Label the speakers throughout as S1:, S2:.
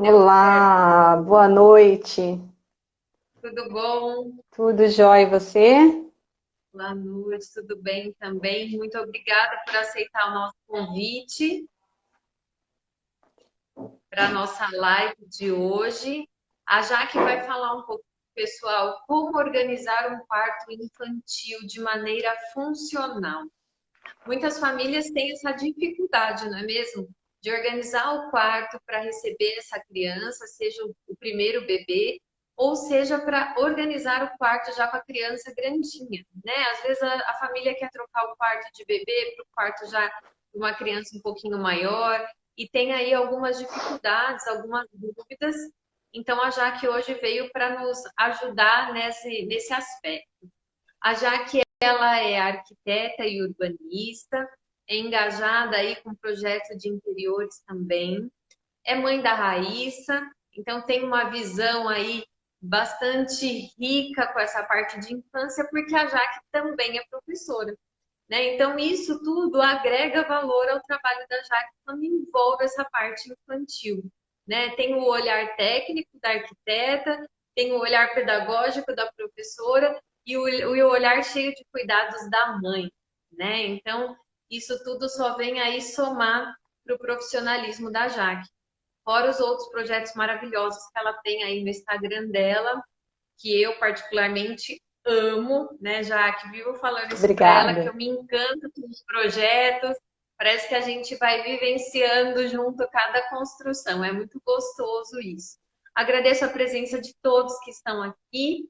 S1: Certo.
S2: Olá, boa noite.
S1: Tudo bom?
S2: Tudo jóia e você?
S1: Boa noite, tudo bem também? Muito obrigada por aceitar o nosso convite para a nossa live de hoje. A Jaque vai falar um pouco, pessoal, como organizar um quarto infantil de maneira funcional. Muitas famílias têm essa dificuldade, não é mesmo? De organizar o quarto para receber essa criança, seja o primeiro bebê, ou seja, para organizar o quarto já com a criança grandinha, né? Às vezes a família quer trocar o quarto de bebê para o quarto já de uma criança um pouquinho maior, e tem aí algumas dificuldades, algumas dúvidas. Então a Jaque hoje veio para nos ajudar nesse aspecto. A Jaque, ela é arquiteta e urbanista, é engajada aí com projetos de interiores também, é mãe da Raíssa, então tem uma visão aí bastante rica com essa parte de infância, porque a Jaque também é professora, né? Então isso tudo agrega valor ao trabalho da Jaque quando envolve essa parte infantil, né? Tem o olhar técnico da arquiteta, tem o olhar pedagógico da professora e o olhar cheio de cuidados da mãe, né? Então isso tudo só vem aí somar para o profissionalismo da Jaque. Fora os outros projetos maravilhosos que ela tem aí no Instagram dela, que eu particularmente amo, né? Já que vivo falando isso para ela, que
S2: Obrigada.
S1: eu me encanto com os projetos. Parece que a gente vai vivenciando junto cada construção. É muito gostoso isso. Agradeço a presença de todos que estão aqui.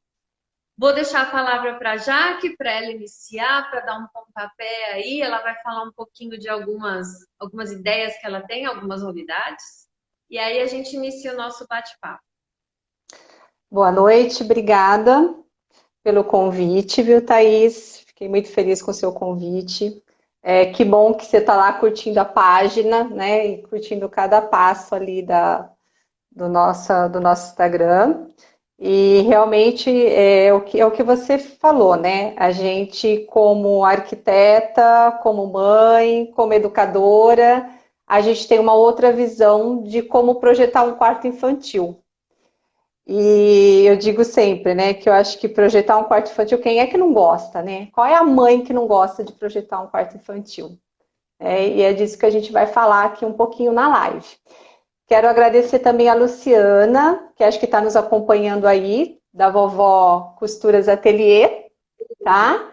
S1: Vou deixar a palavra para a Jaque, para ela iniciar, para dar um pontapé aí. Ela vai falar um pouquinho de algumas ideias que ela tem, algumas novidades. E aí a gente inicia o nosso bate-papo.
S2: Boa noite, obrigada pelo convite, viu, Thaís? Fiquei muito feliz com o seu convite. Que bom que você está lá curtindo a página, né? E curtindo cada passo ali do nosso Instagram. E realmente é o que você falou, né? A gente, como arquiteta, como mãe, como educadora, a gente tem uma outra visão de como projetar um quarto infantil. E eu digo sempre, né, que eu acho que projetar um quarto infantil, quem é que não gosta, né? Qual é a mãe que não gosta de projetar um quarto infantil? E é disso que a gente vai falar aqui um pouquinho na live. Quero agradecer também a Luciana, que acho que está nos acompanhando aí, da Vovó Costuras Atelier, tá?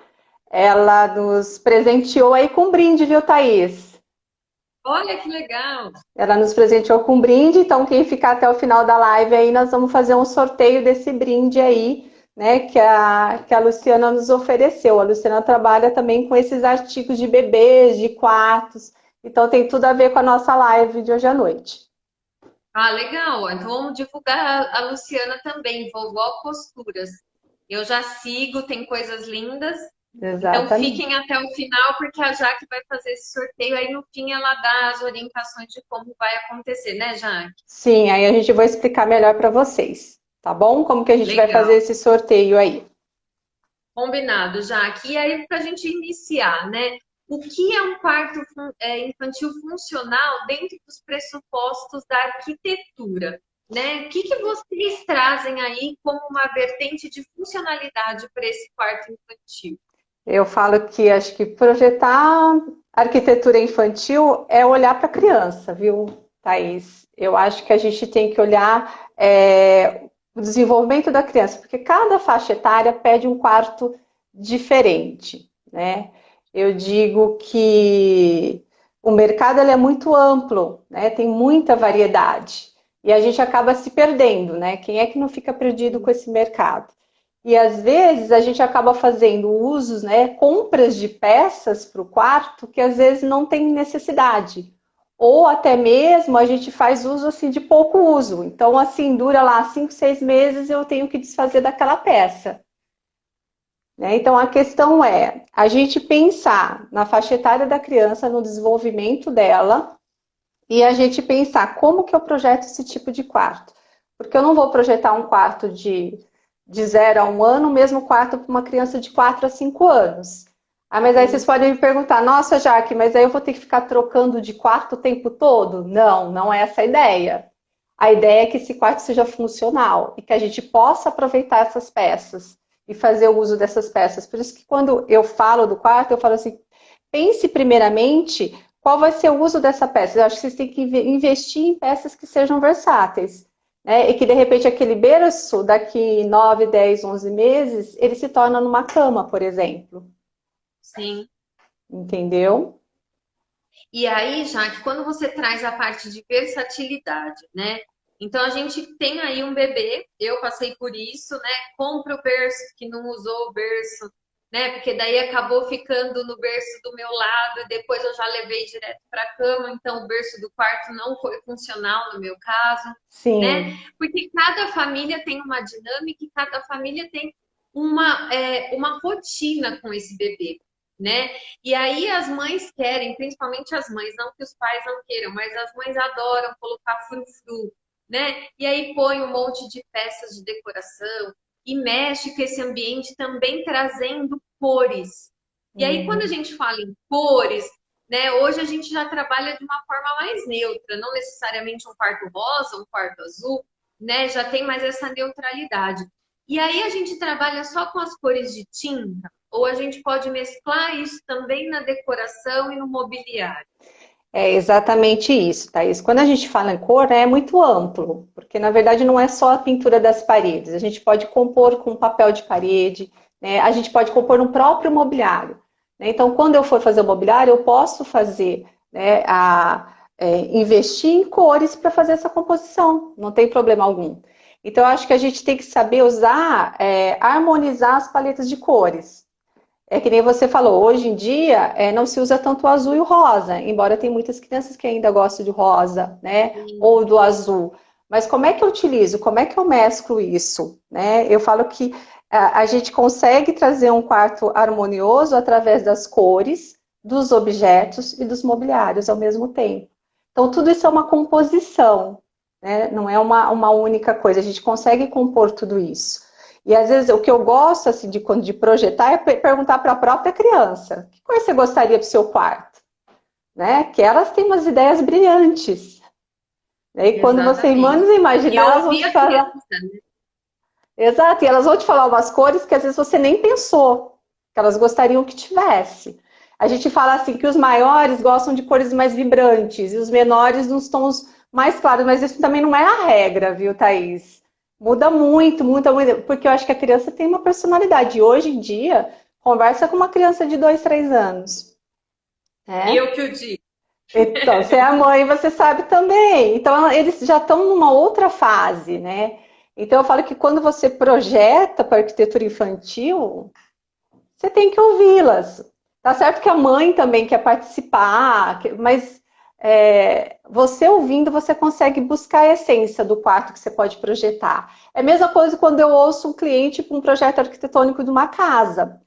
S2: Ela nos presenteou aí com um brinde, viu, Thaís?
S1: Olha que legal!
S2: Ela nos presenteou com um brinde, então quem ficar até o final da live aí, nós vamos fazer um sorteio desse brinde aí, né, que a Luciana nos ofereceu. A Luciana trabalha também com esses artigos de bebês, de quartos, então tem tudo a ver com a nossa live de hoje à noite.
S1: Ah, legal. Então vamos divulgar a Luciana também, Vovó Costuras. Eu já sigo, tem coisas lindas. Então fiquem
S2: Exatamente.
S1: até o final, porque a Jaque vai fazer esse sorteio. Aí no fim ela dá as orientações de como vai acontecer, né, Jaque?
S2: Sim, aí a gente vai explicar melhor para vocês, tá bom? Como que a gente vai fazer
S1: Legal.
S2: esse sorteio aí?
S1: Combinado, Jaque. E aí, para a gente iniciar, né? O que é um quarto infantil funcional dentro dos pressupostos da arquitetura? Né? O que vocês trazem aí como uma vertente de funcionalidade para esse quarto infantil?
S2: Eu falo que acho que projetar arquitetura infantil é olhar para a criança, viu, Thaís? Eu acho que a gente tem que olhar o desenvolvimento da criança, porque cada faixa etária pede um quarto diferente, né? Eu digo que o mercado ele é muito amplo, né? Tem muita variedade. E a gente acaba se perdendo, né? Quem é que não fica perdido com esse mercado? E às vezes a gente acaba fazendo usos, né, compras de peças para o quarto que às vezes não tem necessidade. Ou até mesmo a gente faz uso assim de pouco uso. Então, assim, dura lá 5, 6 meses eu tenho que desfazer daquela peça. Né? Então a questão é a gente pensar na faixa etária da criança, no desenvolvimento dela, e a gente pensar como que eu projeto esse tipo de quarto. Porque eu não vou projetar um quarto de 0 a 1 ano, o mesmo quarto para uma criança de 4 a 5 anos. Ah, mas aí vocês podem me perguntar, nossa, Jaque, mas aí eu vou ter que ficar trocando de quarto o tempo todo? Não, não é essa a ideia. A ideia é que esse quarto seja funcional e que a gente possa aproveitar essas peças e fazer o uso dessas peças. Por isso que quando eu falo do quarto, eu falo assim, pense primeiramente qual vai ser o uso dessa peça. Eu acho que vocês têm que investir em peças que sejam versáteis. Né? E que, de repente, aquele berço, daqui 9, 10, 11 meses, ele se torna numa cama, por exemplo.
S1: Sim.
S2: Entendeu?
S1: E aí, já que quando você traz a parte de versatilidade, né? Então a gente tem aí um bebê, eu passei por isso, né? Compra o berço que não usou o berço, né? Porque daí acabou ficando no berço do meu lado e depois eu já levei direto para a cama, então o berço do quarto não foi funcional no meu caso, né?
S2: Sim.
S1: Porque cada família tem uma dinâmica e cada família tem uma rotina com esse bebê, né? E aí as mães querem, principalmente as mães, não que os pais não queiram, mas as mães adoram colocar frufru, né? E aí põe um monte de peças de decoração e mexe com esse ambiente também trazendo cores. E aí quando a
S2: Uhum.
S1: gente fala em cores, né, hoje a gente já trabalha de uma forma mais neutra, não necessariamente um quarto rosa, um quarto azul, né? Já tem mais essa neutralidade. E aí a gente trabalha só com as cores de tinta, ou a gente pode mesclar isso também na decoração e no mobiliário.
S2: É exatamente isso, Thaís. Quando a gente fala em cor, né, é muito amplo, porque na verdade não é só a pintura das paredes. A gente pode compor com papel de parede, né, a gente pode compor no próprio mobiliário. Né? Então, quando eu for fazer o mobiliário, eu posso fazer, né, investir em cores para fazer essa composição, não tem problema algum. Então, eu acho que a gente tem que saber usar, harmonizar as paletas de cores. É que nem você falou, hoje em dia não se usa tanto o azul e o rosa, embora tem muitas crianças que ainda gostam de rosa, né? Ou do azul. Mas como é que eu utilizo? Como é que eu mesclo isso? Né? Eu falo que a gente consegue trazer um quarto harmonioso através das cores, dos objetos e dos mobiliários ao mesmo tempo. Então, tudo isso é uma composição, né? Não é uma única coisa. A gente consegue compor tudo isso. E às vezes o que eu gosto assim de projetar é perguntar para a própria criança: que cor você gostaria para o seu quarto? Né? Que elas têm umas ideias brilhantes. Né? E quando você
S1: Exatamente.
S2: menos
S1: E
S2: imaginar, elas vão
S1: ouvir
S2: te
S1: a
S2: falar.
S1: criança, né?
S2: Exato, e elas vão te falar umas cores que às vezes você nem pensou, que elas gostariam que tivesse. A gente fala assim que os maiores gostam de cores mais vibrantes e os menores nos tons mais claros, mas isso também não é a regra, viu, Thaís? Muda muito, muda muito, porque eu acho que a criança tem uma personalidade. E hoje em dia, conversa com uma criança de 2, 3 anos, né?
S1: Eu que o digo.
S2: Então, você é a mãe, você sabe também. Então, eles já estão numa outra fase, né? Então, eu falo que quando você projeta para arquitetura infantil, você tem que ouvi-las. Tá certo que a mãe também quer participar, mas você ouvindo, você consegue buscar a essência do quarto que você pode projetar. É a mesma coisa quando eu ouço um cliente para um projeto arquitetônico de uma casa.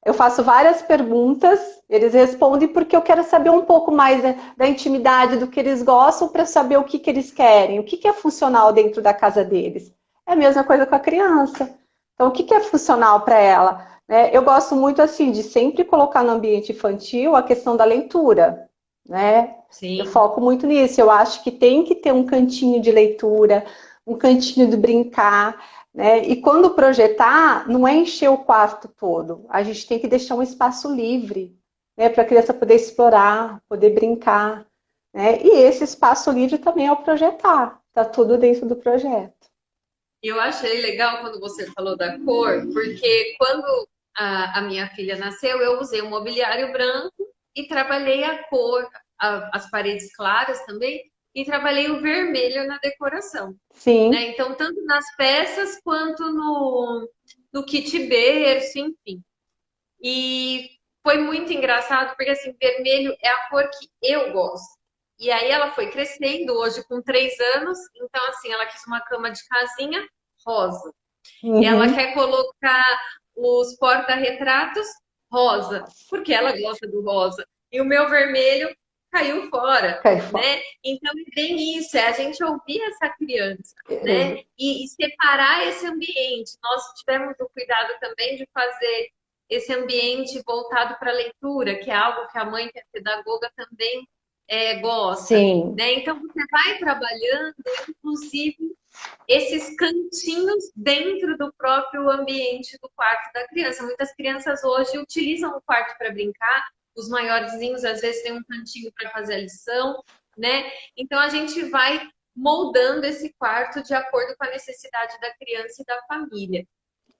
S2: Eu faço várias perguntas, eles respondem porque eu quero saber um pouco mais da intimidade, do que eles gostam, para saber o que eles querem, o que é funcional dentro da casa deles. É a mesma coisa com a criança. Então, o que é funcional para ela? Né? Eu gosto muito assim de sempre colocar no ambiente infantil a questão da leitura. Né? Eu
S1: Sim.
S2: foco muito nisso. Eu acho que tem que ter um cantinho de leitura, um cantinho de brincar. Né? E quando projetar, não é encher o quarto todo. A gente tem que deixar um espaço livre, né, para a criança poder explorar, poder brincar. Né? E esse espaço livre também é o projetar. Está tudo dentro do projeto.
S1: Eu achei legal quando você falou da cor, porque quando a minha filha nasceu, eu usei um mobiliário branco e trabalhei a cor, as paredes claras também, e trabalhei o vermelho na decoração. Né?
S2: Sim,
S1: Então, tanto nas peças quanto no kit berço, enfim. E foi muito engraçado, porque assim, vermelho é a cor que eu gosto. E aí ela foi crescendo, hoje com 3 anos, então assim, ela quis uma cama de casinha rosa. Ela
S2: uhum.
S1: quer colocar os porta-retratos rosa, porque ela gosta do rosa. E o meu vermelho caiu fora,
S2: Cai fora.
S1: né? Então é bem isso, é a gente ouvir essa criança, né? E separar esse ambiente. Nós tivemos o cuidado também de fazer esse ambiente voltado para a leitura, que é algo que a mãe, que é pedagoga, também gosta,
S2: Sim,
S1: né? Então você vai trabalhando, inclusive, esses cantinhos dentro do próprio ambiente do quarto da criança. Muitas crianças hoje utilizam o quarto para brincar, os maiorzinhos às vezes têm um cantinho para fazer a lição, né? Então a gente vai moldando esse quarto de acordo com a necessidade da criança e da família.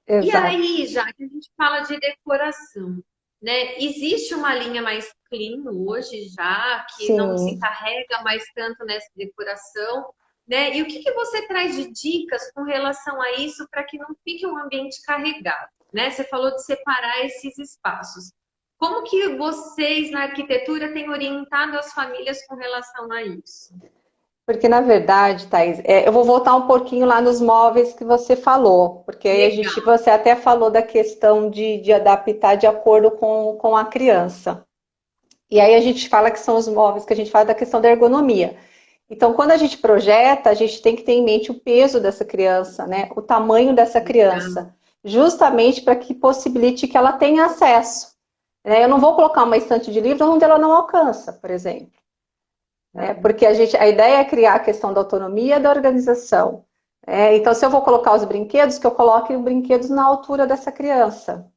S1: E
S2: exato.
S1: aí, já que a gente fala de decoração, né? Existe uma linha mais clean hoje já, que não se
S2: Sim.
S1: carrega mais tanto nessa decoração, né? E o que que você traz de dicas com relação a isso para que não fique um ambiente carregado, né? Você falou de separar esses espaços. Como que vocês na arquitetura têm orientado as famílias com relação a isso?
S2: Porque, na verdade, Thaís, eu vou voltar um pouquinho lá nos móveis que você falou, porque aí
S1: Legal,
S2: você até falou da questão de adaptar de acordo com a criança. E aí a gente fala que são os móveis, que a gente fala da questão da ergonomia. Então, quando a gente projeta, a gente tem que ter em mente o peso dessa criança, né? O tamanho dessa
S1: legal.
S2: criança, justamente para que possibilite que ela tenha acesso. Né? Eu não vou colocar uma estante de livros onde ela não alcança, por exemplo. Né? Porque a ideia é criar a questão da autonomia e da organização. Então, se eu vou colocar os brinquedos, que eu coloque os brinquedos na altura dessa criança.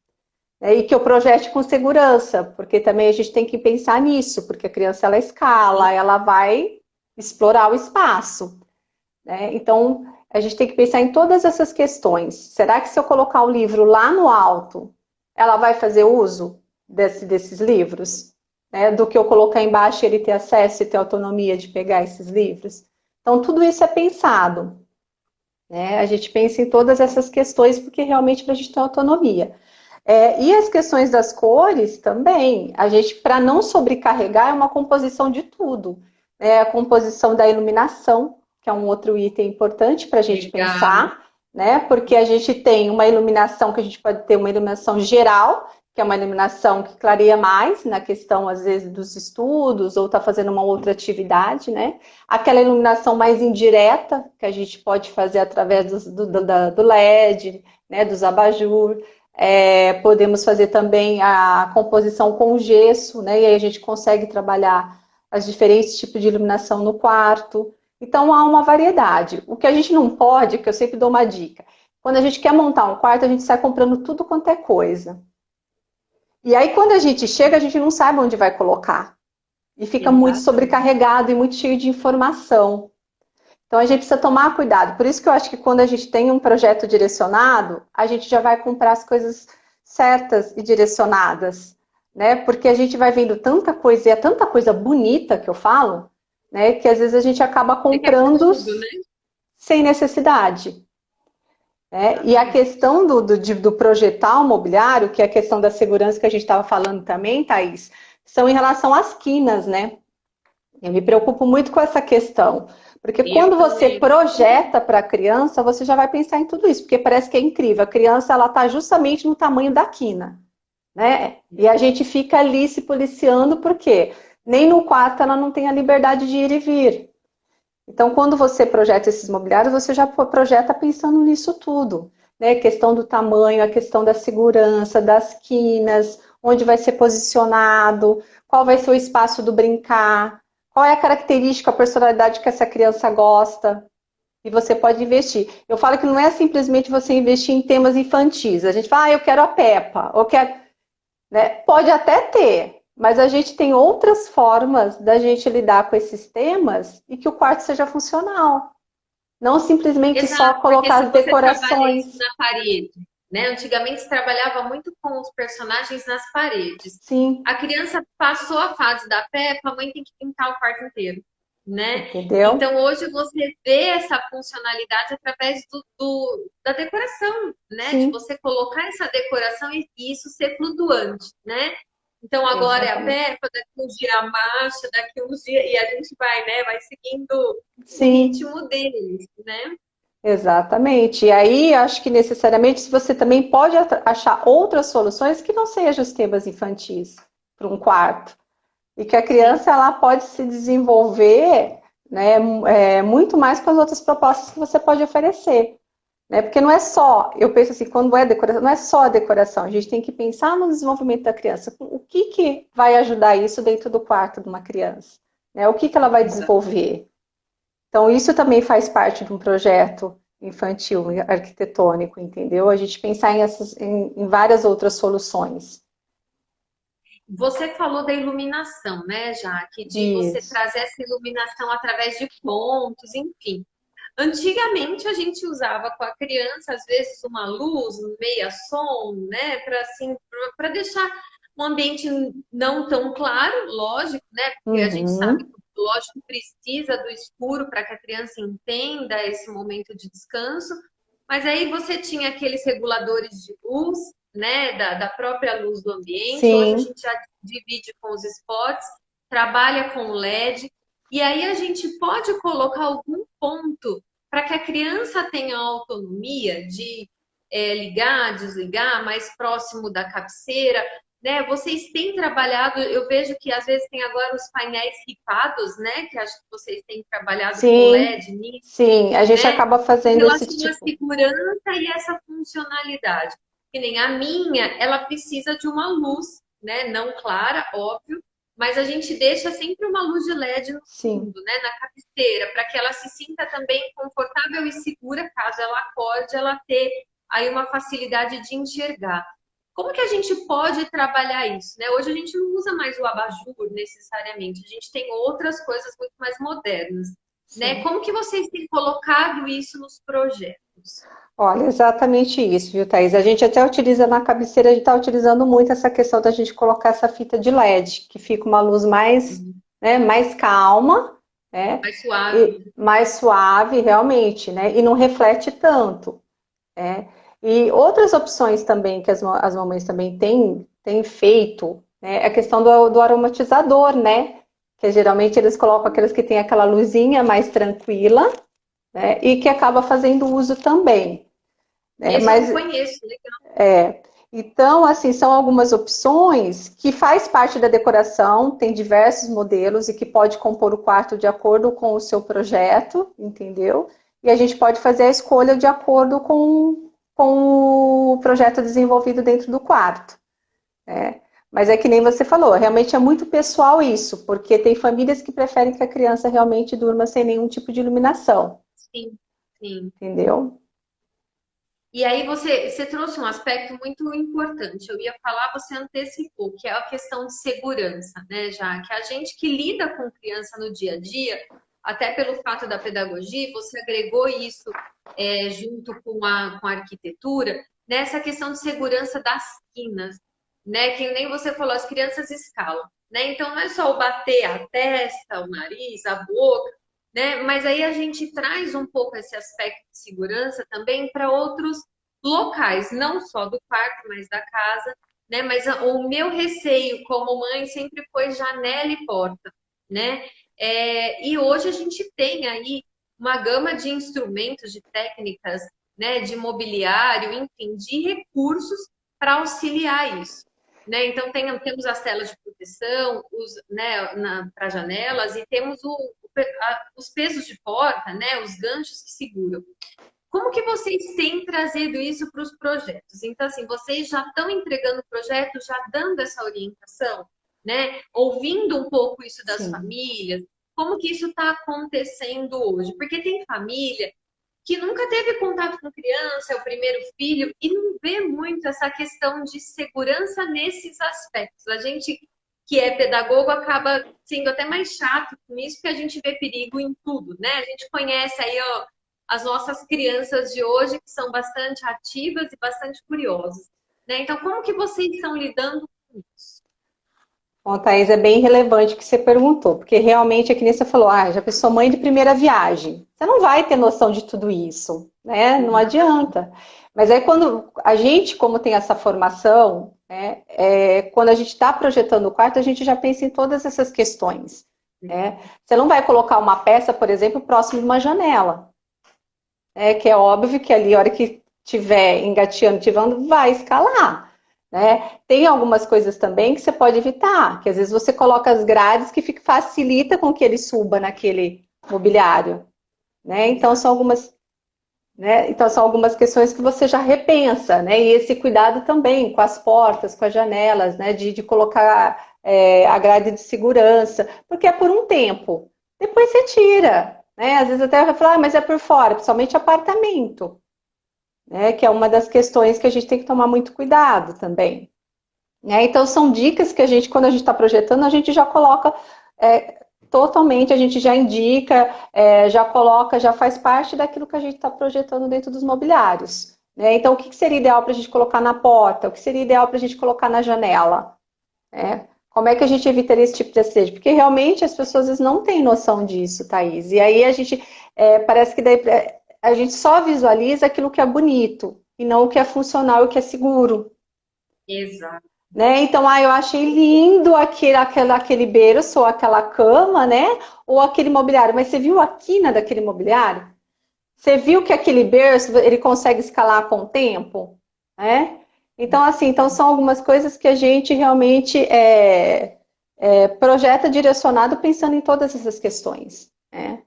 S2: E que eu projete com segurança, porque também a gente tem que pensar nisso, porque a criança ela escala, ela vai explorar o espaço. Né? Então, a gente tem que pensar em todas essas questões. Será que se eu colocar o livro lá no alto, ela vai fazer uso desses livros? Né? Do que eu colocar embaixo e ele ter acesso e ter autonomia de pegar esses livros? Então, tudo isso é pensado. Né? A gente pensa em todas essas questões, porque realmente para a gente ter autonomia. E as questões das cores também. A gente, para não sobrecarregar, é uma composição de tudo. A composição da iluminação, que é um outro item importante para a gente
S1: Legal.
S2: pensar, né? Porque a gente tem uma iluminação que a gente pode ter uma iluminação geral, que é uma iluminação que clareia mais na questão, às vezes, dos estudos, ou está fazendo uma outra atividade, né? Aquela iluminação mais indireta, que a gente pode fazer através do LED, né? Dos abajur. Podemos fazer também a composição com gesso, né? E aí a gente consegue trabalhar os diferentes tipos de iluminação no quarto. Então há uma variedade. O que a gente não pode, que eu sempre dou uma dica, quando a gente quer montar um quarto, a gente sai comprando tudo quanto é coisa. E aí quando a gente chega, a gente não sabe onde vai colocar. E fica muito
S1: Exatamente.
S2: sobrecarregado e muito cheio de informação. Então a gente precisa tomar cuidado. Por isso que eu acho que quando a gente tem um projeto direcionado, a gente já vai comprar as coisas certas e direcionadas, né? Porque a gente vai vendo tanta coisa, e é tanta coisa bonita que eu falo, né? Que às vezes a gente acaba
S1: É que é
S2: comprando
S1: tudo, né?
S2: sem necessidade. Né? E a questão do projetar o mobiliário, que é a questão da segurança que a gente estava falando também, Thaís, são em relação às quinas, né? Eu me preocupo muito com essa questão, porque
S1: Eu
S2: quando você
S1: também.
S2: projeta para a criança, você já vai pensar em tudo isso, porque parece que é incrível. A criança ela está justamente no tamanho da quina, né? E a gente fica ali se policiando, porque nem no quarto ela não tem a liberdade de ir e vir. Então, quando você projeta esses mobiliários, você já projeta pensando nisso tudo, né? A questão do tamanho, a questão da segurança, das quinas, onde vai ser posicionado, qual vai ser o espaço do brincar, qual é a característica, a personalidade que essa criança gosta. E você pode investir. Eu falo que não é simplesmente você investir em temas infantis. A gente fala, eu quero a Peppa, ou quero, né? Pode até ter, mas a gente tem outras formas da gente lidar com esses temas e que o quarto seja funcional. Não simplesmente só
S1: Exato, porque
S2: colocar
S1: se
S2: as
S1: você trabalha
S2: decorações.
S1: isso na parede, né? Antigamente se trabalhava muito com os personagens nas paredes.
S2: Sim,
S1: A criança passou a fase da Peppa, a mãe tem que pintar o quarto inteiro, né?
S2: entendeu?
S1: Então hoje você vê essa funcionalidade através da decoração, né? De
S2: Sim,
S1: você colocar essa decoração e isso ser flutuante, né? Então agora é a
S2: exatamente.
S1: Peppa, daqui uns dias a Masha, daqui uns dias, e a gente vai, né? Vai seguindo o
S2: Sim,
S1: ritmo deles, né?
S2: exatamente. E aí, acho que necessariamente se você também pode achar outras soluções que não sejam os temas infantis para um quarto. E que a
S1: Sim.
S2: criança ela pode se desenvolver, né, muito mais com as outras propostas que você pode oferecer. Né? Porque não é só, eu penso assim, quando é decoração, não é só a decoração, a gente tem que pensar no desenvolvimento da criança. O que vai ajudar isso dentro do quarto de uma criança? né? O que que ela vai
S1: Exato.
S2: desenvolver? Então, isso também faz parte de um projeto infantil, arquitetônico, entendeu? A gente pensar em várias outras soluções.
S1: Você falou da iluminação, né, Jaque? De você
S2: Isso.
S1: trazer essa iluminação através de pontos, enfim. Antigamente a gente usava com a criança, às vezes, uma luz, meia som, né? Para assim, para deixar um ambiente não tão claro, lógico, né? Porque a gente sabe que
S2: Uhum.
S1: o lógico precisa do escuro para que a criança entenda esse momento de descanso. Mas aí você tinha aqueles reguladores de luz, né? Da própria luz do ambiente. Hoje a
S2: Sim,
S1: gente já divide com os spots, trabalha com o LED. E aí a gente pode colocar algum ponto para que a criança tenha autonomia de ligar, desligar, mais próximo da cabeceira, né? Vocês têm trabalhado, eu vejo que às vezes tem agora os painéis ripados, né? Que acho que vocês têm trabalhado com
S2: sim,
S1: LED nisso,
S2: sim. A gente
S1: né?
S2: acaba
S1: Em
S2: fazendo esse
S1: relação à
S2: tipo.
S1: segurança e essa funcionalidade. Que nem a minha, ela precisa de uma luz, né? Não clara, óbvio, mas a gente deixa sempre uma luz de LED no
S2: Sim.
S1: fundo, né? Na cabeceira, para que ela se sinta também confortável e segura, caso ela acorde, ela ter aí uma facilidade de enxergar. Como que a gente pode trabalhar isso, né? Hoje a gente não usa mais o abajur necessariamente, a gente tem outras coisas muito mais modernas, né?
S2: Sim.
S1: Como que vocês têm colocado isso nos projetos?
S2: Olha, exatamente isso, viu, Thaís? A gente até utiliza na cabeceira, a gente está utilizando muito essa questão da gente colocar essa fita de LED, que fica uma luz mais, né, mais calma, né,
S1: Mais suave.
S2: e mais suave, realmente, né, e não reflete tanto, né? E outras opções também que as mamães também têm feito, né, é a questão do aromatizador, né? Que geralmente eles colocam aqueles que têm aquela luzinha mais tranquila, né, e que acaba fazendo uso também. Né?
S1: Esse eu não
S2: Mas
S1: conheço, legal.
S2: então, assim, são algumas opções que faz parte da decoração, tem diversos modelos e que pode compor o quarto de acordo com o seu projeto, entendeu? E a gente pode fazer a escolha de acordo com o projeto desenvolvido dentro do quarto, né? Mas é que nem você falou, realmente é muito pessoal isso, porque tem famílias que preferem que a criança realmente durma sem nenhum tipo de iluminação,
S1: Sim, sim.
S2: entendeu?
S1: E aí você trouxe um aspecto muito importante. Eu ia falar, você antecipou, que é a questão de segurança, né? Já que a gente que lida com criança no dia a dia, até pelo fato da pedagogia, você agregou isso junto com a arquitetura, nessa questão de segurança das quinas, né? Que nem você falou, as crianças escalam, né? Então não é só o bater a testa, o nariz, a boca, né? Mas aí a gente traz um pouco esse aspecto de segurança também para outros locais, não só do quarto, mas da casa, né? Mas o meu receio como mãe sempre foi janela e porta, né? E hoje a gente tem aí uma gama de instrumentos, de técnicas, né? De mobiliário, enfim, de recursos para auxiliar isso. Né? Então temos as telas de proteção, né, para janelas e temos os pesos de porta, né, os ganchos que seguram. Como que vocês têm trazido isso para os projetos? Então, assim, vocês já estão entregando o projeto, já dando essa orientação, né? Ouvindo um pouco isso das
S2: Sim.
S1: famílias. Como que isso está acontecendo hoje? Porque tem família que nunca teve contato com criança, é o primeiro filho, e não vê muito essa questão de segurança nesses aspectos. A gente que é pedagogo acaba sendo até mais chato com isso, porque a gente vê perigo em tudo, né? A gente conhece aí, ó, as nossas crianças de hoje, que são bastante ativas e bastante curiosas, né? Então, como que vocês estão lidando com isso?
S2: Bom, Thaís, é bem relevante o que você perguntou, porque realmente é que nem você falou, já pensou mãe de primeira viagem. Você não vai ter noção de tudo isso, né? Não
S1: Exatamente.
S2: adianta. Mas aí quando a gente, como tem essa formação, né, quando a gente está projetando o quarto, a gente já pensa em todas essas questões, né? Você não vai colocar uma peça, por exemplo, próximo de uma janela, né? Que é óbvio que ali, a hora que tiver engateando, tivando, vai escalar. Né? Tem algumas coisas também que você pode evitar, que às vezes você coloca as grades que facilita com que ele suba naquele mobiliário. Né? Então,
S1: Exato.
S2: são algumas. né? Então, são algumas questões que você já repensa, né? E esse cuidado também com as portas, com as janelas, né? De colocar a grade de segurança, porque é por um tempo. Depois você tira, né? Às vezes até vai falar, mas é por fora, principalmente apartamento, né? Que é uma das questões que a gente tem que tomar muito cuidado também. Né? Então, são dicas que a gente, quando a gente está projetando, a gente já coloca totalmente, a gente já indica, já coloca, já faz parte daquilo que a gente está projetando dentro dos mobiliários. Né? Então, o que seria ideal para a gente colocar na porta? O que seria ideal para a gente colocar na janela? Né? Como é que a gente evitaria esse tipo de acidente? Porque realmente as pessoas às vezes, não têm noção disso, Thaís. E aí a gente, parece que daí, a gente só visualiza aquilo que é bonito, e não o que é funcional e o que é seguro.
S1: Exato.
S2: Né? Então, eu achei lindo aquele berço, ou aquela cama, né? Ou aquele mobiliário. Mas você viu a quina daquele mobiliário? Você viu que aquele berço, ele consegue escalar com o tempo? Né? Então, assim, então são algumas coisas que a gente realmente projeta direcionado pensando em todas essas questões. Né?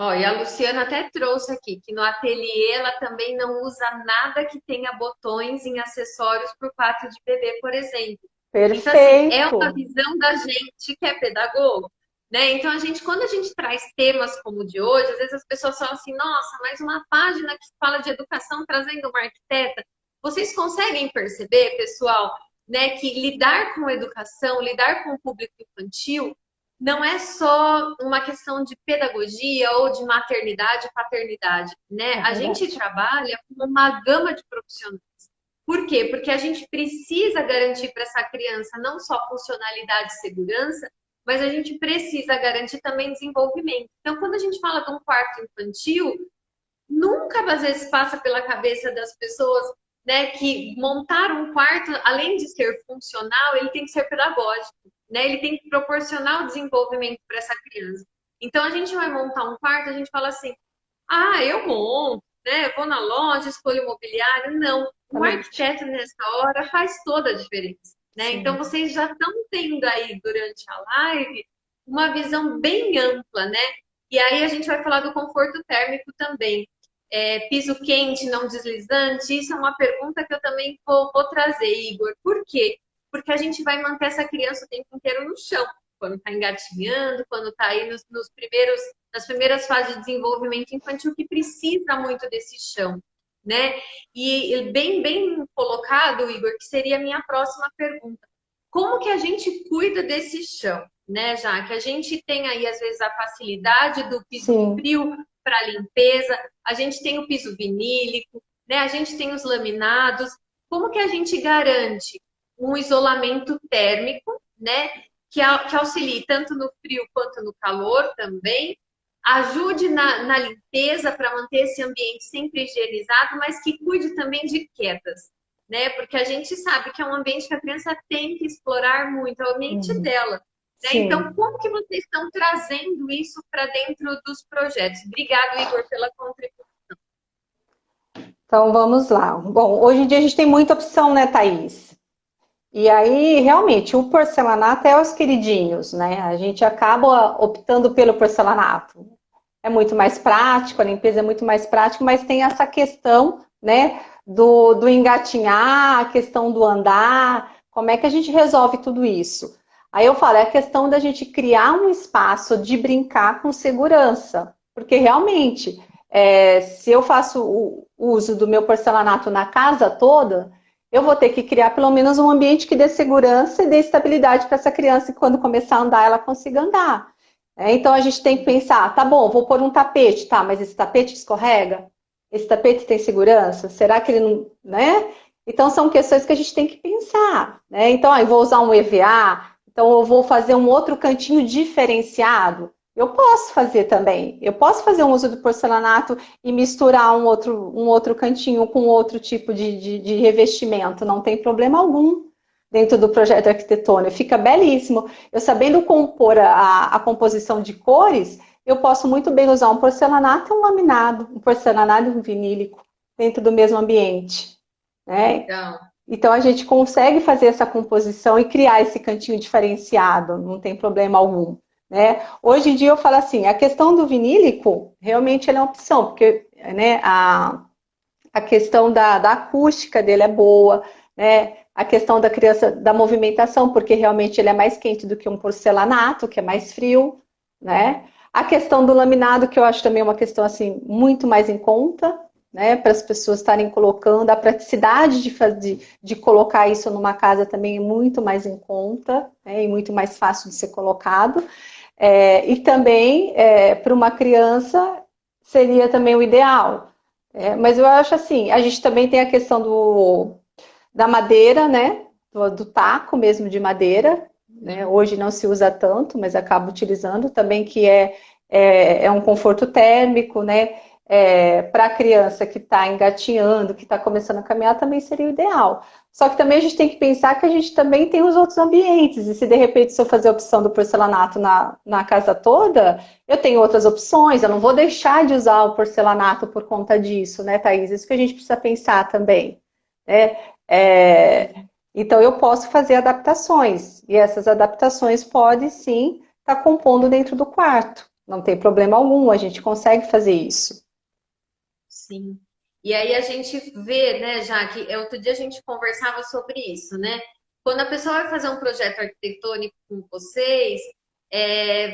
S1: Ó, e a Luciana até trouxe aqui que no ateliê ela também não usa nada que tenha botões em acessórios para o quarto de bebê, por exemplo. Então, assim, é uma
S2: Perfeito.
S1: visão da gente que é pedagogo, né? Então, quando a gente traz temas como o de hoje, às vezes as pessoas falam assim, nossa, mais uma página que fala de educação trazendo uma arquiteta. Vocês conseguem perceber, pessoal, né, que lidar com educação, lidar com o público infantil, não é só uma questão de pedagogia ou de maternidade e paternidade, né?
S2: É
S1: A gente
S2: verdade.
S1: trabalha com uma gama de profissionais. Por quê? Porque a gente precisa garantir para essa criança não só funcionalidade e segurança, mas a gente precisa garantir também desenvolvimento. Então, quando a gente fala de um quarto infantil, nunca às vezes passa pela cabeça das pessoas, né, que montar um quarto, além de ser funcional, ele tem que ser pedagógico, né? Ele tem que proporcionar o desenvolvimento para essa criança. Então a gente vai montar um quarto, a gente fala assim: "Ah, eu monto, né? Vou na loja, escolho o mobiliário". Não, um
S2: Exatamente.
S1: arquiteto nessa hora faz toda a diferença, né? Então
S2: Sim.
S1: vocês já estão tendo aí durante a live uma visão bem ampla, né? E aí a gente vai falar do conforto térmico também. Piso quente, não deslizante? Isso é uma pergunta que eu também vou trazer, Igor. Por quê? Porque a gente vai manter essa criança o tempo inteiro no chão, quando está engatinhando, quando está aí nas primeiras fases de desenvolvimento infantil, que precisa muito desse chão, né? E bem colocado, Igor, que seria a minha próxima pergunta. Como que a gente cuida desse chão, né? Já que a gente tem aí, às vezes, a facilidade do piso
S2: Sim.
S1: frio para limpeza, a gente tem o piso vinílico, né? A gente tem os laminados. Como que a gente garante um isolamento térmico, né? Que auxilie tanto no frio quanto no calor também, ajude na limpeza para manter esse ambiente sempre higienizado, mas que cuide também de quedas, né? Porque a gente sabe que é um ambiente que a criança tem que explorar muito, é o ambiente
S2: Uhum.
S1: dela. Né? Então,
S2: Sim.
S1: como que vocês estão trazendo isso para dentro dos projetos? Obrigado, Igor, pela contribuição.
S2: Então vamos lá. Bom, hoje em dia a gente tem muita opção, né, Thaís? E aí, realmente, o porcelanato é os queridinhos, né? A gente acaba optando pelo porcelanato. É muito mais prático, a limpeza é muito mais prática, mas tem essa questão, né, do engatinhar, a questão do andar, como é que a gente resolve tudo isso? Aí eu falo, é a questão da gente criar um espaço de brincar com segurança, porque realmente, se eu faço o uso do meu porcelanato na casa toda, eu vou ter que criar pelo menos um ambiente que dê segurança e dê estabilidade para essa criança e quando começar a andar, ela consiga andar. Então a gente tem que pensar, tá bom, vou pôr um tapete, tá, mas esse tapete escorrega? Esse tapete tem segurança? Será que ele não, né? Então são questões que a gente tem que pensar, né? Então, eu vou usar um EVA, então eu vou fazer um outro cantinho diferenciado. Eu posso fazer também. Eu posso fazer um uso do porcelanato e misturar um outro cantinho com outro tipo de revestimento, não tem problema algum dentro do projeto arquitetônico. Fica belíssimo. Eu sabendo compor a composição de cores, eu posso muito bem usar um porcelanato e um laminado, um porcelanato e um vinílico dentro do mesmo ambiente. Né?
S1: Legal.
S2: Então a gente consegue fazer essa composição e criar esse cantinho diferenciado, não tem problema algum. Né? Hoje em dia eu falo assim, a questão do vinílico realmente é uma opção, porque né, a questão da acústica dele é boa, né? A questão da criança, da movimentação, porque realmente ele é mais quente do que um porcelanato, que é mais frio, né? A questão do laminado, que eu acho também uma questão assim muito mais em conta, né? Para as pessoas estarem colocando, a praticidade de colocar isso numa casa também é muito mais em conta, né? E muito mais fácil de ser colocado. E também, para uma criança, seria também o ideal. Mas eu acho assim, a gente também tem a questão da madeira, né? Do taco mesmo de madeira, né? Hoje não se usa tanto, mas acaba utilizando também, que é um conforto térmico, né? Para a criança que está engatinhando, que está começando a caminhar, também seria o ideal. Só que também a gente tem que pensar que a gente também tem os outros ambientes, e se de repente se eu fazer a opção do porcelanato na casa toda, eu tenho outras opções, eu não vou deixar de usar o porcelanato por conta disso, né, Thaís? Isso que a gente precisa pensar também, né? Então eu posso fazer adaptações, e essas adaptações podem sim estar compondo dentro do quarto, não tem problema algum, a gente consegue fazer isso.
S1: Sim. E aí a gente vê, né, Jaque, outro dia a gente conversava sobre isso, né? Quando a pessoa vai fazer um projeto arquitetônico com vocês,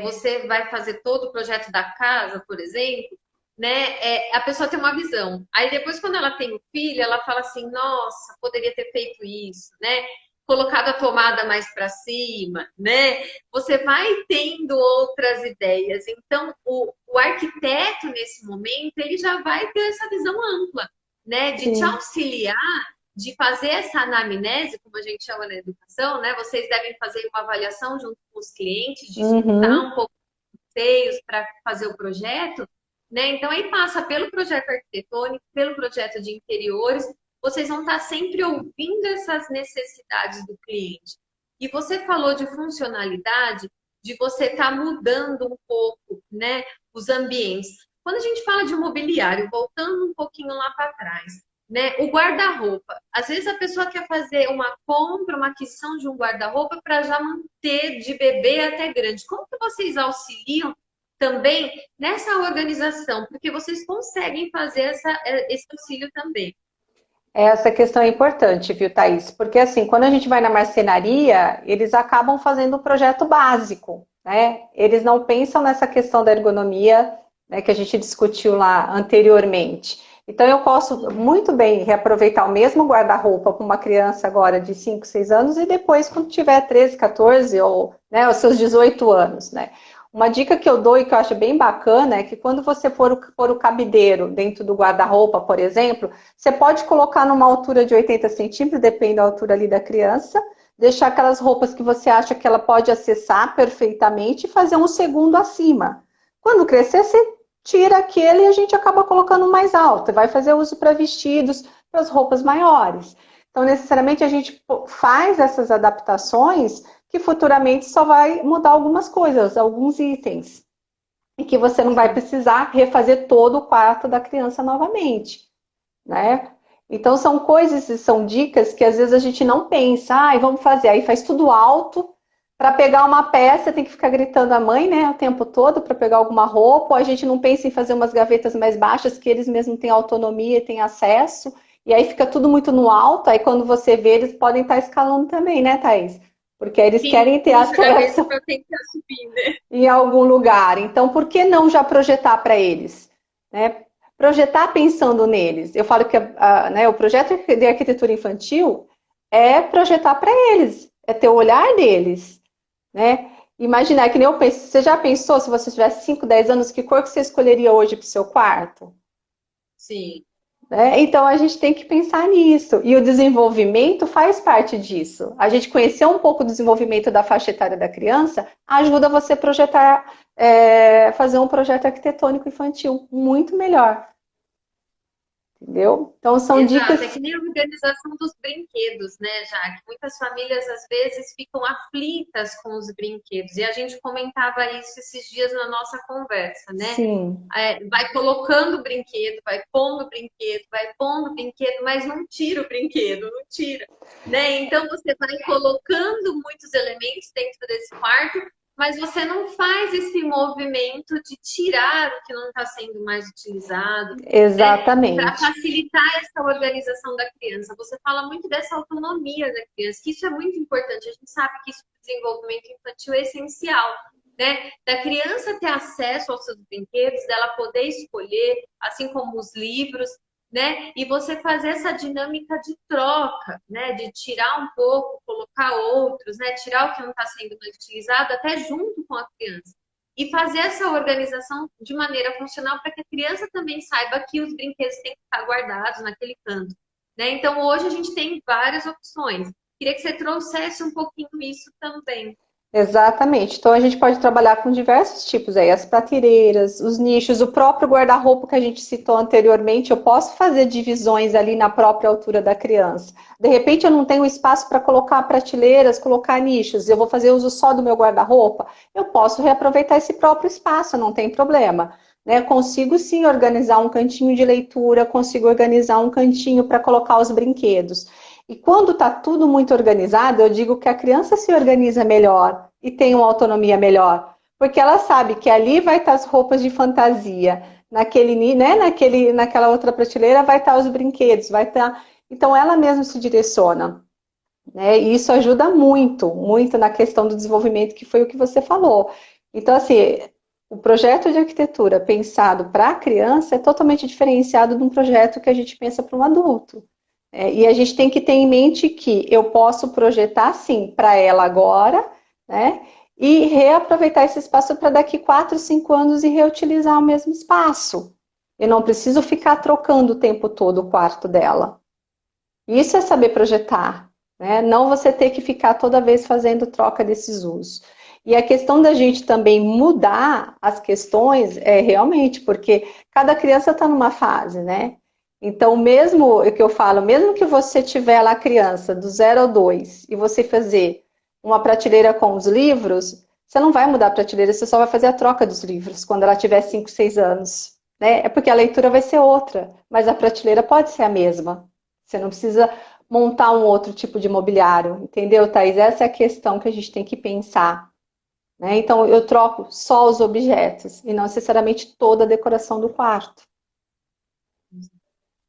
S1: você vai fazer todo o projeto da casa, por exemplo, né? A pessoa tem uma visão. Aí depois, quando ela tem o filho, ela fala assim, nossa, poderia ter feito isso, né? Colocado a tomada mais para cima, né? Você vai tendo outras ideias. Então, o arquiteto, nesse momento, ele já vai ter essa visão ampla, né? De te
S2: Sim.
S1: auxiliar, de fazer essa anamnese, como a gente chama na educação, né? Vocês devem fazer uma avaliação junto com os clientes, de escutar
S2: Uhum.
S1: um pouco os receios para fazer o projeto, né? Então, aí passa pelo projeto arquitetônico, pelo projeto de interiores, vocês vão estar sempre ouvindo essas necessidades do cliente. E você falou de funcionalidade, de você estar mudando um pouco, né, os ambientes. Quando a gente fala de mobiliário, voltando um pouquinho lá para trás, né, o guarda-roupa. Às vezes a pessoa quer fazer uma compra, uma aquisição de um guarda-roupa para já manter de bebê até grande. Como que vocês auxiliam também nessa organização? Porque vocês conseguem fazer esse auxílio também.
S2: Essa questão é importante, viu, Thaís? Porque assim, quando a gente vai na marcenaria, eles acabam fazendo um projeto básico, né? Eles não pensam nessa questão da ergonomia, né, que a gente discutiu lá anteriormente. Então eu posso muito bem reaproveitar o mesmo guarda-roupa para uma criança agora de 5, 6 anos e depois quando tiver 13, 14 ou, né, os seus 18 anos, né? Uma dica que eu dou e que eu acho bem bacana é que quando você for o cabideiro dentro do guarda-roupa, por exemplo, você pode colocar numa altura de 80 centímetros, depende da altura ali da criança, deixar aquelas roupas que você acha que ela pode acessar perfeitamente e fazer um segundo acima. Quando crescer, você tira aquele e a gente acaba colocando mais alto. Vai fazer uso para vestidos, para as roupas maiores. Então, necessariamente, a gente faz essas adaptações que futuramente só vai mudar algumas coisas, alguns itens. E que você não vai precisar refazer todo o quarto da criança novamente, né? Então são coisas e são dicas que às vezes a gente não pensa, vamos fazer, aí faz tudo alto, para pegar uma peça tem que ficar gritando a mãe, né, o tempo todo para pegar alguma roupa, ou a gente não pensa em fazer umas gavetas mais baixas que eles mesmos têm autonomia e têm acesso, e aí fica tudo muito no alto, aí quando você vê, eles podem estar escalando também, né, Thaís? Porque aí eles
S1: Sim,
S2: querem ter
S1: puxa a gaveta
S2: acesso
S1: para tentar subir, né?
S2: em algum lugar. Então, por que não já projetar para eles? Né? Projetar pensando neles. Eu falo que né, o projeto de arquitetura infantil é projetar para eles, é ter o olhar deles. Né? Imaginar que nem eu penso, você já pensou se você tivesse 5, 10 anos, que cor que você escolheria hoje para o seu quarto?
S1: Sim.
S2: Né? Então a gente tem que pensar nisso. E o desenvolvimento faz parte disso. A gente conhecer um pouco do desenvolvimento da faixa etária da criança ajuda você a projetar, fazer um projeto arquitetônico infantil muito melhor. Entendeu? Então são
S1: Exato, é que
S2: dicas.
S1: nem a organização dos brinquedos, né, já que muitas famílias às vezes ficam aflitas com os brinquedos, e a gente comentava isso esses dias na nossa conversa, né?
S2: Sim,
S1: Vai colocando o brinquedo, vai pondo o brinquedo, mas não tira o brinquedo, não tira, né? Então você vai colocando muitos elementos dentro desse quarto, mas você não faz esse movimento de tirar o que não está sendo mais utilizado, né? Para
S2: Exatamente.
S1: facilitar essa organização da criança. Você fala muito dessa autonomia da criança, que isso é muito importante. A gente sabe que isso para o desenvolvimento infantil é essencial, né? Da criança ter acesso aos seus brinquedos, dela poder escolher, assim como os livros, né? E você fazer essa dinâmica de troca, né? De tirar um pouco, colocar outros, né? Tirar o que não está sendo mais utilizado, até junto com a criança. E fazer essa organização de maneira funcional para que a criança também saiba que os brinquedos têm que estar guardados naquele canto, né? Então, hoje a gente tem várias opções. Queria que você trouxesse um pouquinho isso também.
S2: Exatamente. Então a gente pode trabalhar com diversos tipos aí, as prateleiras, os nichos, o próprio guarda-roupa que a gente citou anteriormente, eu posso fazer divisões ali na própria altura da criança. De repente eu não tenho espaço para colocar prateleiras, colocar nichos, eu vou fazer uso só do meu guarda-roupa, eu posso reaproveitar esse próprio espaço, não tem problema. Né? Consigo sim organizar um cantinho de leitura, consigo organizar um cantinho para colocar os brinquedos. E quando está tudo muito organizado, eu digo que a criança se organiza melhor e tem uma autonomia melhor, porque ela sabe que ali vai estar as roupas de fantasia, naquela outra prateleira vai estar os brinquedos, vai estar. Então ela mesma se direciona, né? E isso ajuda muito, muito na questão do desenvolvimento, que foi o que você falou. Então, assim, o projeto de arquitetura pensado para a criança é totalmente diferenciado de um projeto que a gente pensa para um adulto. E a gente tem que ter em mente que eu posso projetar, sim, para ela agora, né? E reaproveitar esse espaço para daqui 4, 5 anos e reutilizar o mesmo espaço. Eu não preciso ficar trocando o tempo todo o quarto dela. Isso é saber projetar, né? Não você ter que ficar toda vez fazendo troca desses usos. E a questão da gente também mudar as questões é realmente, porque cada criança está numa fase, né? Então, mesmo o que eu falo, mesmo que você tiver lá criança do 0 ao 2 e você fazer uma prateleira com os livros, você não vai mudar a prateleira, você só vai fazer a troca dos livros quando ela tiver 5, 6 anos. Né? É porque a leitura vai ser outra, mas a prateleira pode ser a mesma. Você não precisa montar um outro tipo de mobiliário, entendeu, Thaís? Essa é a questão que a gente tem que pensar. Né? Então, eu troco só os objetos e não necessariamente toda a decoração do quarto.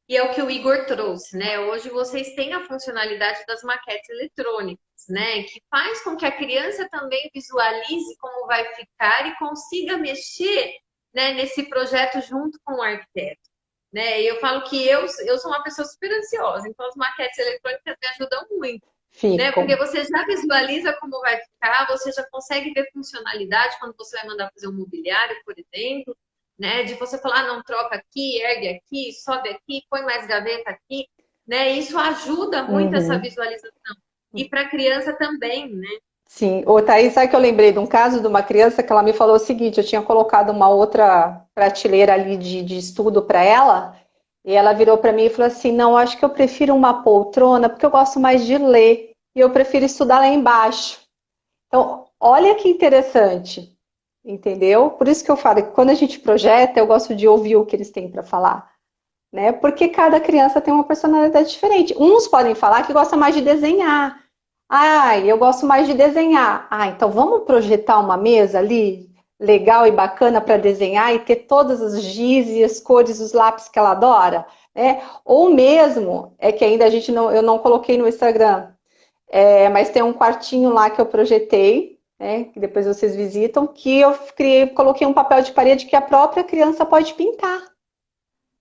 S1: E é o que o Igor trouxe, né? Hoje vocês têm a funcionalidade das maquetes eletrônicas, né? Que faz com que a criança também visualize como vai ficar e consiga mexer, né, nesse projeto junto com o arquiteto. Né? E eu falo que eu sou uma pessoa super ansiosa, então as maquetes eletrônicas me ajudam muito. Né? Porque
S2: Ficam.
S1: você já visualiza como vai ficar, você já consegue ver funcionalidade quando você vai mandar fazer um mobiliário, por exemplo, né? De você falar, ah, não, troca aqui, ergue aqui, sobe aqui, põe mais gaveta aqui, né? Isso ajuda muito essa
S2: Uhum.
S1: visualização. E para a criança também, né?
S2: Sim. Ô, Thaís, sabe que eu lembrei de um caso de uma criança que ela me falou o seguinte: eu tinha colocado uma outra prateleira ali de estudo para ela, e ela virou para mim e falou assim: não, acho que eu prefiro uma poltrona porque eu gosto mais de ler e eu prefiro estudar lá embaixo. Então, olha que interessante, entendeu? Por isso que eu falo que quando a gente projeta, eu gosto de ouvir o que eles têm para falar, né? Porque cada criança tem uma personalidade diferente. Uns podem falar que gosta mais de desenhar. Ah, eu gosto mais de desenhar. Ah, então vamos projetar uma mesa ali legal e bacana para desenhar e ter todas as giz e as cores dos lápis que ela adora, né? Ou mesmo é que ainda eu não coloquei no Instagram, mas tem um quartinho lá que eu projetei, né, que depois vocês visitam, que eu criei, coloquei um papel de parede que a própria criança pode pintar.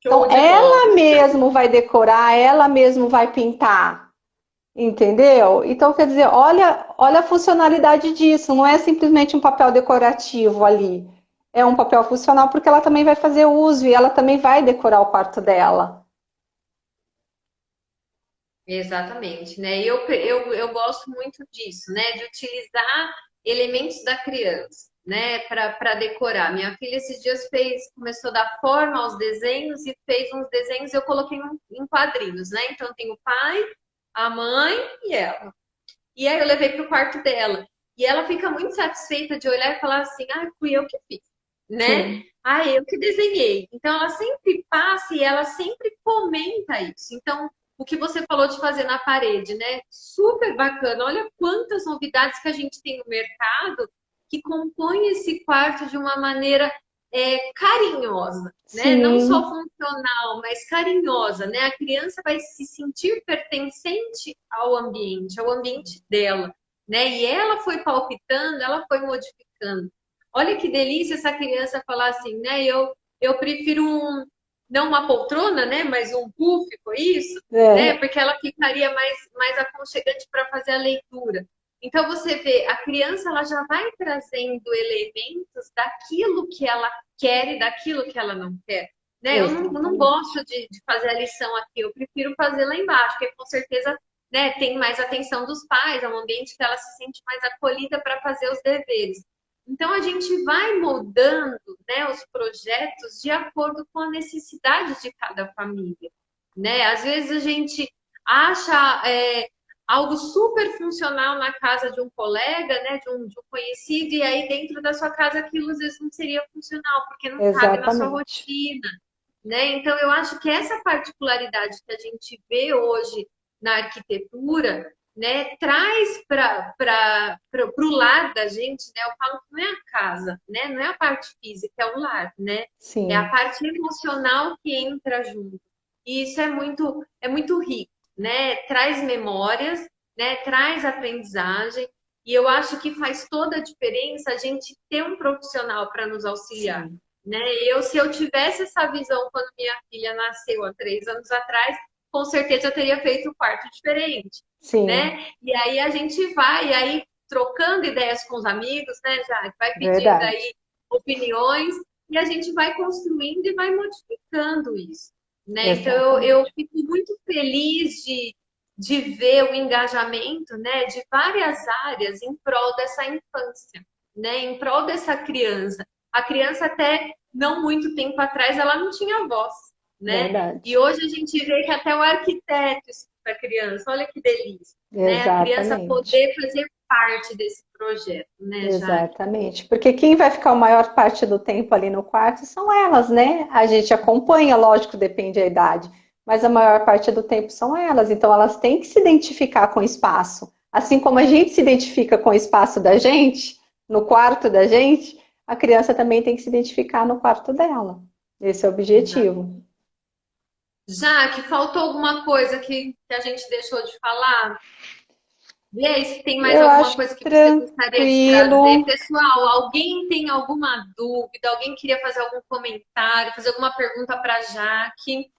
S1: Show
S2: Então,
S1: de bola.
S2: ela mesmo vai decorar, ela mesmo vai pintar, entendeu? Então, quer dizer, olha a funcionalidade disso, não é simplesmente um papel decorativo ali. É um papel funcional porque ela também vai fazer uso e ela também vai decorar o quarto dela.
S1: Exatamente, né? Eu gosto muito disso, né? De utilizar elementos da criança, né? Para decorar. Minha filha esses dias começou a dar forma aos desenhos e fez uns desenhos, eu coloquei em quadrinhos, né? Então tem o pai, a mãe e ela. E aí eu levei para o quarto dela. E ela fica muito satisfeita de olhar e falar assim, ah, fui eu que fiz, né?
S2: Sim.
S1: Ah, eu que desenhei. Então ela sempre passa e ela sempre comenta isso. Então, o que você falou de fazer na parede, né? Super bacana. Olha quantas novidades que a gente tem no mercado que compõem esse quarto de uma maneira carinhosa, né? Não
S2: Sim,
S1: só funcional, mas carinhosa, né? A criança vai se sentir pertencente ao ambiente dela, né? E ela foi palpitando, ela foi modificando. Olha que delícia essa criança falar assim, né? Eu prefiro não uma poltrona, né? Mas um puff, foi isso? Né?
S2: é,
S1: Porque ela ficaria mais aconchegante para fazer a leitura. Então você vê, a criança ela já vai trazendo elementos daquilo que ela quer e daquilo que ela não quer. Né? Eu não
S2: exatamente.
S1: gosto de fazer a lição aqui, eu prefiro fazer lá embaixo, porque com certeza né, tem mais atenção dos pais, é um ambiente que ela se sente mais acolhida para fazer os deveres. Então a gente vai moldando né, os projetos de acordo com a necessidade de cada família. Né? Às vezes a gente acha algo super funcional na casa de um colega, né, de um conhecido, e aí dentro da sua casa aquilo às vezes não seria funcional, porque não cabe na sua
S2: Exatamente.
S1: rotina. Né? Então, eu acho que essa particularidade que a gente vê hoje na arquitetura, né, traz para o lar da gente, né, eu falo que não é a casa, né, não é a parte física, é o lar, né, é a
S2: Sim,
S1: parte emocional que entra junto. E isso é muito rico, né, traz memórias, né, traz aprendizagem, e eu acho que faz toda a diferença a gente ter um profissional para nos auxiliar.
S2: sim,
S1: Né? Se eu tivesse essa visão quando minha filha nasceu há 3 anos atrás, com certeza eu teria feito um quarto diferente,
S2: sim,
S1: né? E aí a gente vai, e aí trocando ideias com os amigos, né, já vai pedindo
S2: verdade.
S1: aí opiniões e a gente vai construindo e vai modificando isso, né? Então eu
S2: Exatamente.
S1: fico muito feliz de ver o engajamento, né, de várias áreas em prol dessa infância, né, em prol dessa criança. A criança até não muito tempo atrás ela não tinha voz, né? E
S2: Verdade.
S1: hoje a gente vê que até o arquiteto para a criança, olha que delícia, né? A criança
S2: Exatamente.
S1: poder fazer parte desse projeto, né, Jaque?
S2: Exatamente. Porque quem vai ficar a maior parte do tempo ali no quarto são elas, né? A gente acompanha, lógico, depende da idade, mas a maior parte do tempo são elas. Então elas têm que se identificar com o espaço. Assim como a gente se identifica com o espaço da gente, no quarto da gente, a criança também tem que se identificar no quarto dela. Esse é o
S1: Exato.
S2: objetivo.
S1: Jaque, faltou alguma coisa que a gente deixou de falar? Vê aí se tem mais
S2: Eu
S1: alguma
S2: acho
S1: coisa que você gostaria de trazer.
S2: tranquilo.
S1: Pessoal, alguém tem alguma dúvida? Alguém queria fazer algum comentário, fazer alguma pergunta para a Jaque?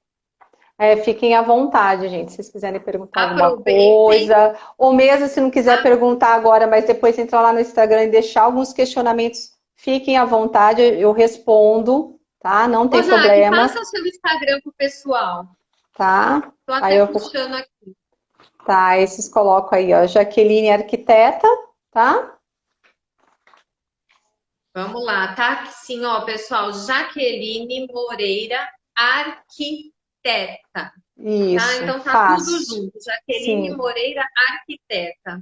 S2: É, fiquem à vontade, gente, se vocês quiserem perguntar alguma
S1: Aproveitem.
S2: coisa, ou mesmo se não quiser perguntar agora, mas depois entrar lá no Instagram e deixar alguns questionamentos, fiquem à vontade, eu respondo, tá? Não
S1: Ô,
S2: tem
S1: Jaque,
S2: problema,
S1: passa o seu Instagram pro pessoal.
S2: tá?
S1: Tô
S2: Aí
S1: até
S2: eu vou,
S1: puxando aqui.
S2: tá, esses coloco aí, ó, Jaqueline Arquiteta, tá?
S1: Vamos lá, tá aqui sim, ó, pessoal. Jaqueline Moreira, arquiteta, tá?
S2: Isso,
S1: Então tá tudo
S2: fácil.
S1: junto. Jaqueline
S2: Sim.
S1: Moreira, arquiteta.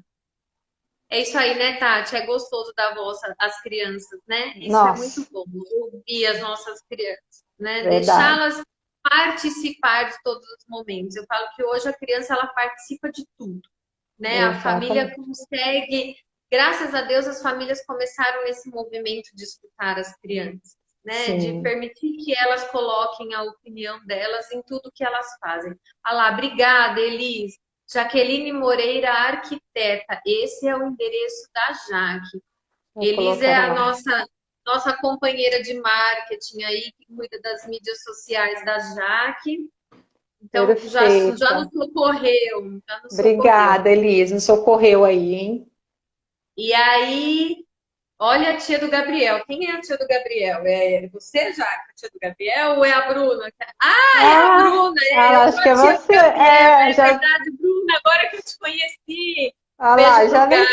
S1: É isso aí, né, Tati? É gostoso dar voz às crianças, né? Isso é muito
S2: Nossa,
S1: bom, ouvir as nossas crianças, né?
S2: verdade.
S1: Deixá-las participar de todos os momentos. Eu falo que hoje a criança ela participa de tudo, né? A família
S2: Exatamente.
S1: consegue, graças a Deus, as famílias começaram esse movimento de escutar as crianças, né? De
S2: Sim.
S1: permitir que elas coloquem a opinião delas em tudo que elas fazem. Ah lá, obrigada, Elis. Jaqueline Moreira, arquiteta. Esse é o endereço da Jaque.
S2: Vou
S1: Elis é
S2: colocar
S1: a
S2: lá.
S1: nossa companheira de marketing aí, que cuida das mídias sociais da Jaque. Então, já
S2: Perfeita.
S1: nos socorreu, já nos socorreu.
S2: Obrigada, Elis. Me socorreu aí, hein?
S1: E aí, olha a tia do Gabriel. Quem é a tia do Gabriel? É você, Jaque, a tia do Gabriel, ou é a Bruna? Ah, é a
S2: Ah,
S1: Bruna, é, eu
S2: acho
S1: sou
S2: que
S1: a
S2: é
S1: tia do
S2: você.
S1: Gabriel,
S2: É,
S1: é
S2: já.
S1: verdade, Bruna, agora que eu te conheci.
S2: Ah lá,
S1: Beijo pro
S2: já nem.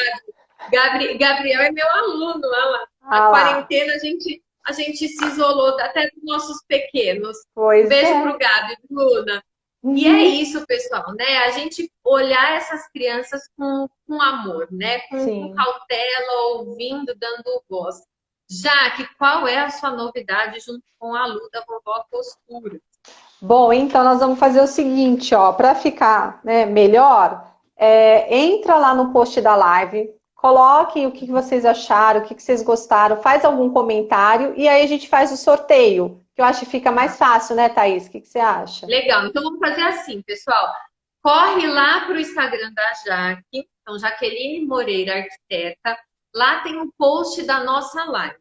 S1: Gabriel é meu aluno, olha lá. Na
S2: Ah lá.
S1: quarentena a gente se isolou até dos nossos pequenos. Um
S2: Pois
S1: beijo pro
S2: é.
S1: Gabi, Bruna. E é
S2: Uhum.
S1: isso, pessoal, né? A gente olhar essas crianças com amor, né? Com
S2: Sim.
S1: cautela, ouvindo, dando voz. Jaque, qual é a sua novidade junto com a Lu da Vovó Costura?
S2: Bom, então nós vamos fazer o seguinte, ó, para ficar, né, melhor, entra lá no post da live, coloquem o que vocês acharam, o que vocês gostaram, faz algum comentário e aí a gente faz o sorteio, que eu acho que fica mais fácil, né, Thaís? O que você acha?
S1: Legal, então vamos fazer assim, pessoal. Corre lá para o Instagram da Jaque, então Jaqueline Moreira, arquiteta. Lá tem um post da nossa live.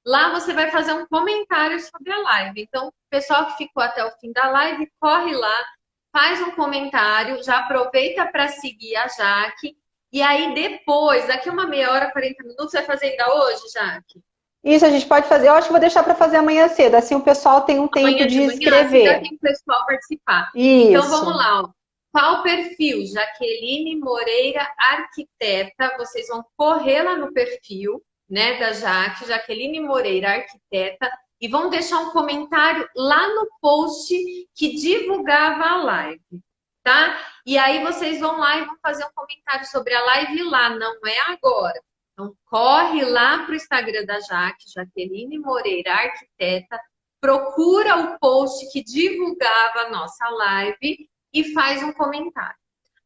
S1: Lá você vai fazer um comentário sobre a live. Então, o pessoal que ficou até o fim da live, corre lá, faz um comentário, já aproveita para seguir a Jaque. E aí depois, daqui uma meia hora, 40 minutos, você vai fazer ainda hoje, Jaque?
S2: Isso a gente pode fazer. Eu acho que vou deixar para fazer amanhã cedo, assim o pessoal tem um tempo
S1: Amanhã
S2: de
S1: de manhã, assim dá
S2: escrever.
S1: tempo o pessoal participar. Então vamos
S2: Isso.
S1: lá, ó. Qual o perfil? Jaqueline Moreira, arquiteta. Vocês vão correr lá no perfil, né, da Jaque, Jaqueline Moreira, arquiteta, e vão deixar um comentário lá no post que divulgava a live, tá? E aí vocês vão lá e vão fazer um comentário sobre a live lá, não é agora. Então, corre lá para o Instagram da Jaque, Jaqueline Moreira, arquiteta, procura o post que divulgava a nossa live e faz um comentário.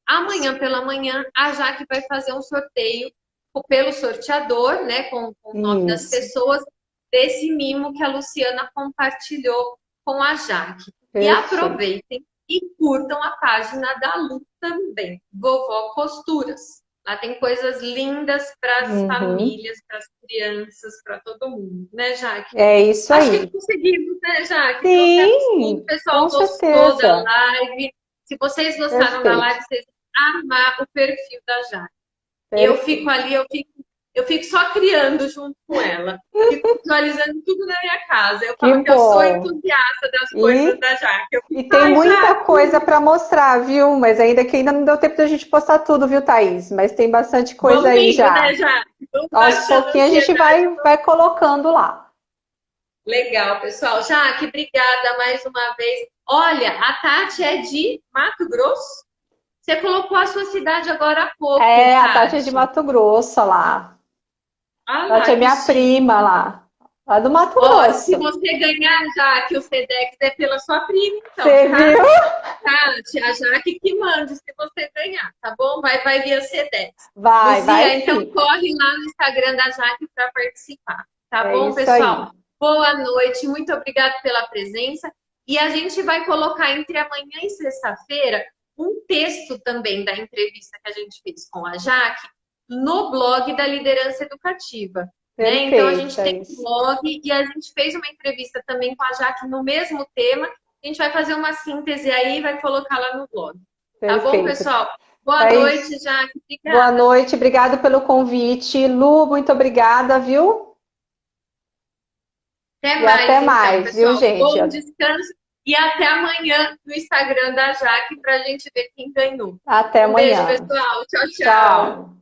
S1: Amanhã pela manhã, a Jaque vai fazer um sorteio pelo sorteador, né, com o nome das pessoas, desse mimo que a Luciana compartilhou com a Jaque. E aproveitem e curtam a página da Lu também, Vovó Costuras. Lá tem coisas lindas para as famílias, para as crianças, para todo mundo, né, Jaque?
S2: É isso aí.
S1: Acho que conseguimos, né, Jaque?
S2: Sim,
S1: o pessoal gostou
S2: certeza.
S1: da live. Se vocês gostaram da live, vocês vão amar o perfil da Jaque. Eu fico ali, eu fico só criando junto com ela. Fico visualizando tudo na minha casa. Eu falo que eu sou entusiasta das coisas da Jaque.
S2: E tem muita coisa para mostrar, viu? Mas ainda não deu tempo da gente postar tudo, viu, Thaís? Mas tem bastante coisa aí já.
S1: Né, Jaque?
S2: Aos pouquinhos a gente vai colocando lá.
S1: Legal, pessoal. Jaque, obrigada mais uma vez. Olha, a Tati é de Mato Grosso? Você colocou a sua cidade agora há pouco.
S2: A Tati é de Mato Grosso lá. A Tati é minha prima lá do Mato Grosso.
S1: Se você ganhar, Jaque, o Sedex é pela sua prima, então.
S2: Você viu?
S1: Tati, a Jaque que manda se você ganhar, tá bom? Vai via Sedex.
S2: Vai.
S1: Então corre lá no Instagram da Jaque para participar. Tá bom, pessoal?
S2: Aí.
S1: Boa noite, muito obrigada pela presença. E a gente vai colocar entre amanhã e sexta-feira um texto também da entrevista que a gente fez com a Jaque no blog da Liderança Educativa. Né? Então a gente tem um blog e a gente fez uma entrevista também com a Jaque no mesmo tema. A gente vai fazer uma síntese aí e vai colocar lá no blog. Tá bom, pessoal? Boa noite, Jaque. Obrigada.
S2: Boa noite, obrigada pelo convite. Lu, muito obrigada, viu?
S1: Até mais,
S2: então, viu, gente?
S1: Bom descanso e até amanhã no Instagram da Jaque para a gente ver quem ganhou.
S2: Até amanhã.
S1: Beijo, pessoal. Tchau.